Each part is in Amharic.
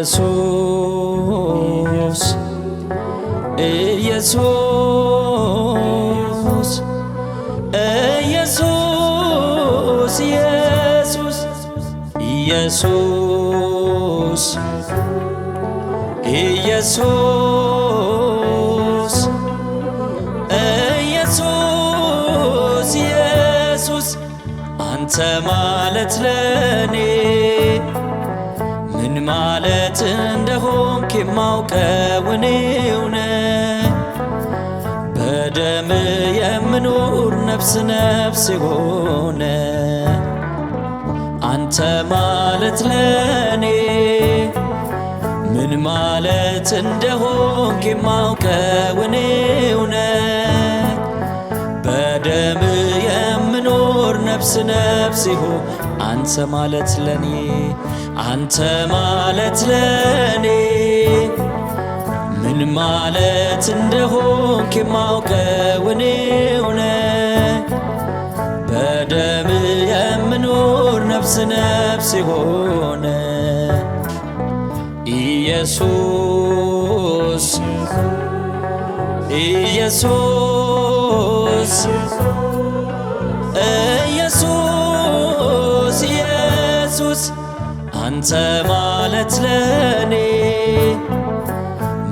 ኢየሱስ ኢየሱስ ኢየሱስ ኢየሱስ ኢየሱስ ኢየሱስ ኢየሱስ ኢየሱስ አንተ ማለት ለኔ ምን ማለት እንደሆንክ የማውቀው እኔው ነኝ። በደም የምኖር ነፍስ የሆነ አንተ ማለት ለኔ ምን ማለት እንደሆንክ የማውቀው እኔው ነኝ። በደም የምኖር ነፍስ ይሆን አንተ ማለት ለኔ አንተ ማለት ለኔ ምን ማለት እንደሆንክ የማውቀው እኔው ነኝ። በደም የምኖር ነፍስ የሆነ ኢየሱስ ኢየሱስ ኢየሱስ ኢየሱስ አንተ ማለት ለኔ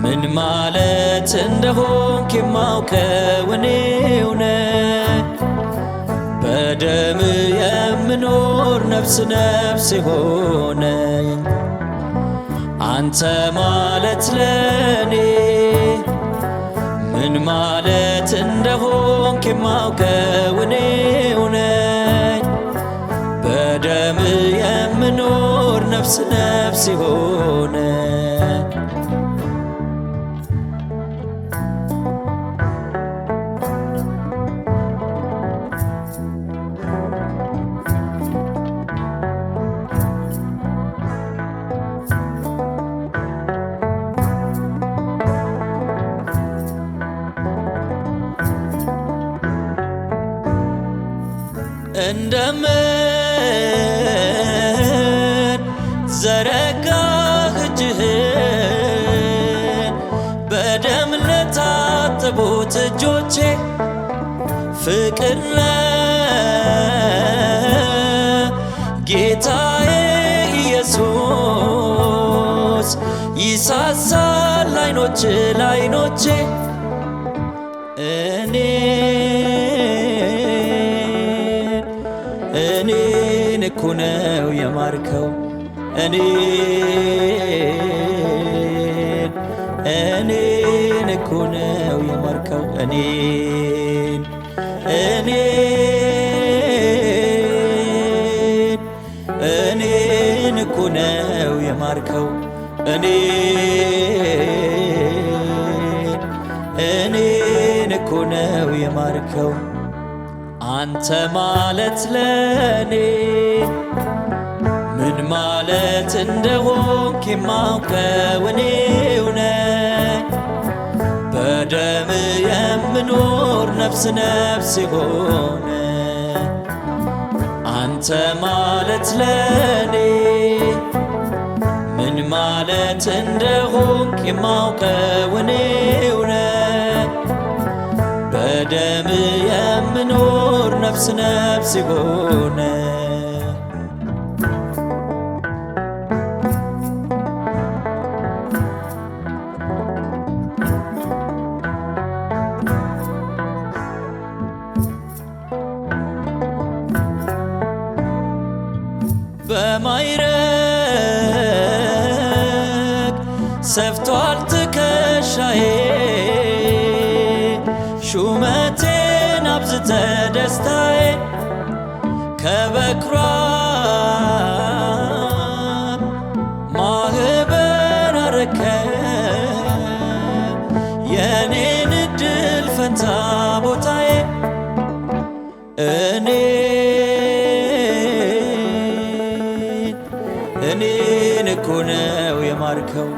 ምን ማለት እንደሆንክ የማውቀው እኔው ነኝ። በደም የምኖር ነፍስ የሆነኝ አንተ ማለት ለኔ ምን ማለት እንደሆንክ የማውቀው እኔው ነኝ። በደም የምኖር ነፍስ የሆነ እንደምን ዘረጋህ እጅህን በደም ለታጠቡት እጆቼ ፍቅር ጌታዬ ኢየሱስ ይሳሳል ላይኖቼ እኔን እኮ ነው የማርከው እኔን እኮ ነው የማርከው እኔን እኮ ነው የማርከው እኔን እኮ ነው የማርከው አንተ ማለት ለኔ ምን ማለት እንደሆንክ የማውቀው እኔው ነኝ። በደም የምኖር ነፍስ የሆነ አንተ ማለት ለኔ ምን ማለት እንደሆንክ የማውቀው እኔው ነኝ። በደም የምኖር ነፍስ የሆነ በማይረግ ሰፍቷል ትከሻዬ ሹመቴን አብዝተ ደስታዬ ከበኩራት ማህበር አረከብ የኔን እድል ፈንታ ቦታዬ እኔን እኮ ነው የማርከው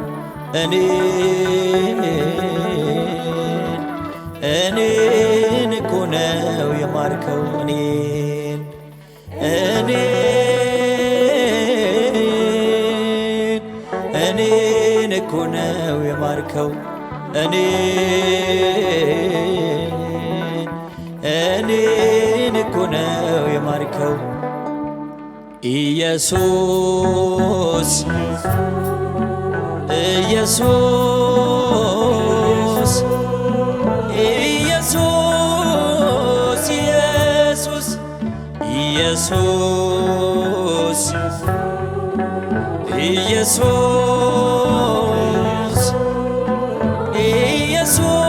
እኔን እኮ ነው የማርከው እኔን እኔን እኮ ነው የማርከው ኢየሱስ ኢየሱስ ኢየሱስ ኢየሱስ ኢየሱስ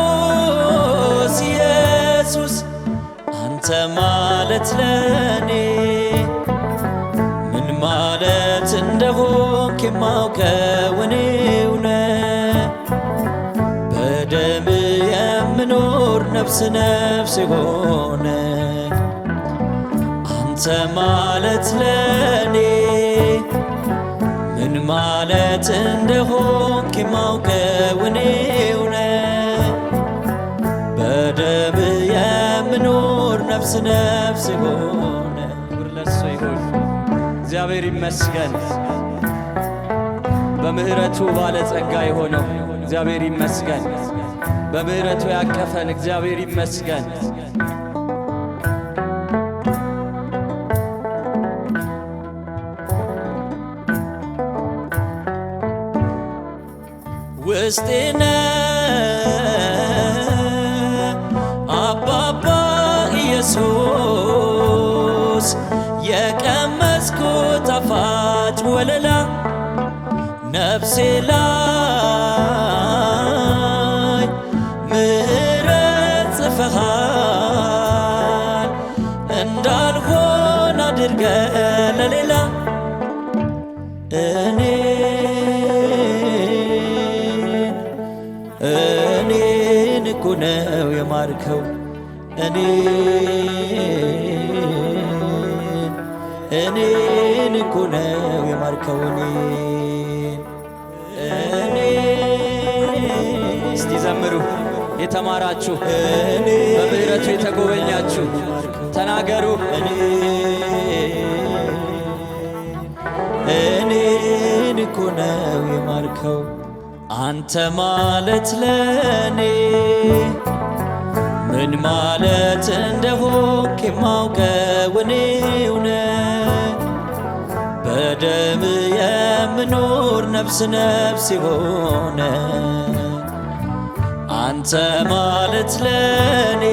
ኢየሱስ ኢየሱስ አንተ ማለት ለኔ ምን ማለት እንደሆንክ የማውቀው እኔው ነኝ በደም የምኖር ነፍስ የሆነ አንተ ማለት ለኔ ምን ማለት እንደሆንክ የማውቀው እኔው ነኝ በደም የምኖር ነፍስ የሆነ ክብር ለእሱ ይሁን። እግዚአብሔር ይመስገን። በምህረቱ ባለጸጋ የሆነው እግዚአብሔር ይመስገን። በምህረቱ ያቀፈን እግዚአብሔር ይመስገን። ውስጤ ነህ አባባ ኢየሱስ የቀመስኩት ጣፋጭ ወለላ ነፍሴ ላይ ምህረት ጽፈሃል እንዳልሆን አድርገህ ለሌላ እኔን እኮ ነው የማርከው እኔን እኮ ነው የማርከው እስቲ ዘምሩ የተማራችሁ በምህረቱ የተጎበኛችሁ ተናገሩ እኔን እኮ ነው የማርከው አንተ ማለት ለኔ ምን ማለት እንደሆንክ የማውቀው እኔው ነኝ በደም የምኖር ነፍስ የሆነ አንተ ማለት ለኔ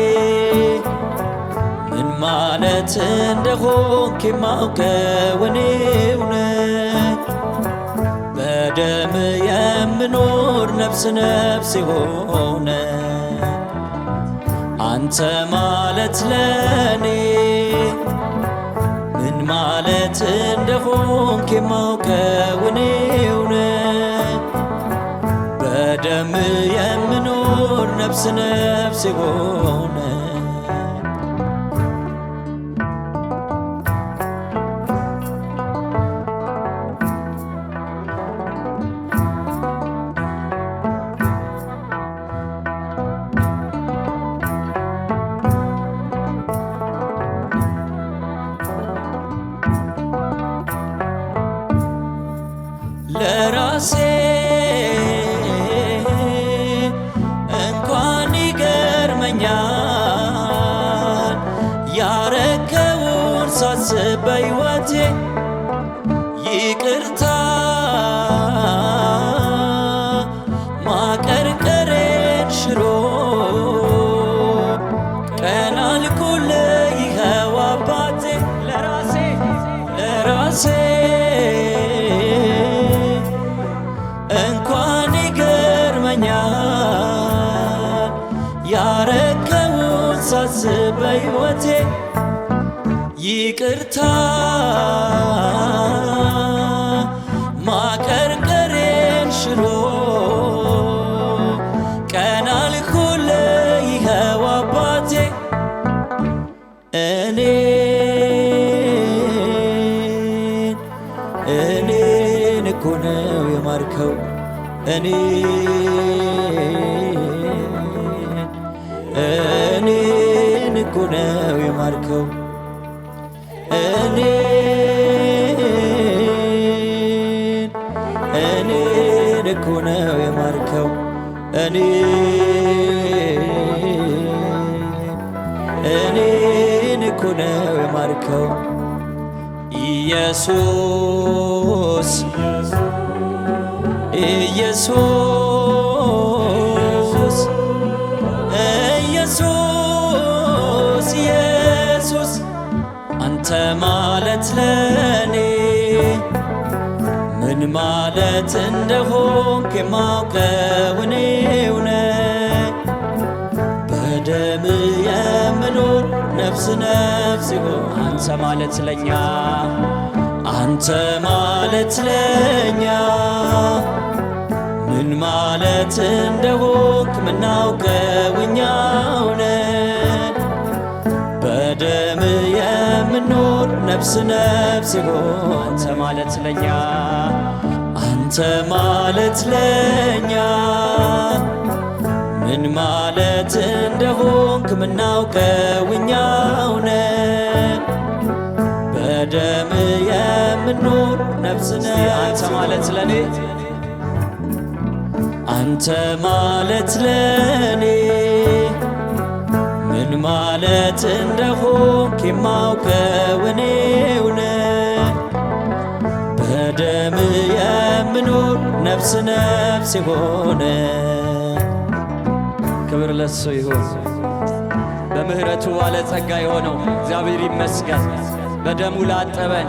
ምን ማለት እንደሆንክ የማውቀው እኔው ነኝ በደም የምኖር ነፍስ የሆነ አንተ ማለት ለኔ ምን ማለት እንደሆንክ የማውቀው እኔው ነኝ በደም የምኖር ነፍስ የሆነ ለራሴ እንኳን ይገርመኛል ያረከውን ሳስብ በሕይወቴ ይቅርታ ማቀርቀሬን ሽሮ ቀና አልኩልህ ይኸው አባቴ ለራሴ እንኳን ይገርመኛል ያረከውን ሳስብ በሕይወቴ ይቅርታ ማቀርቀሬን ሽሮ ቀና አልኩልህ ይኸው አባቴ እኔን እኮ ነው የማርከው እኔን እኮ ነው የማርከው እኔን እኮ ነው የማርከው እኔን እኮ ነው የማርከው ኢየሱስ ኢየሱስ ኢየሱስ ኢየሱስ አንተ ማለት ለኔ ምን ማለት እንደሆንክ የማውቀው እኔው ነኝ። በደም የምኖር ነፍስ ነፍስ ይሆን አንተ ማለት ለኛ አንተ ማለት ለኛ ምን ማለት እንደሆንክ ምናውቀው እኛው ነን። በደም የምኖር ነፍስ ነፍስ ይሆን አንተ ማለት ለኛ አንተ ማለት ለኛ ምን ማለት እንደሆንክ ምናውቀው እኛው ነን። በደም የምኖር ነፍስ አንተ ማለት ለኔ አንተ ማለት ለኔ ምን ማለት እንደሆንክ የማውቀው እኔው ነኝ። በደም የምኖር ነፍስ ነፍስ የሆነ ክብር ለሱ ይሁን። በምህረቱ ባለጸጋ የሆነው እግዚአብሔር ይመስገን። በደሙ ላጠበን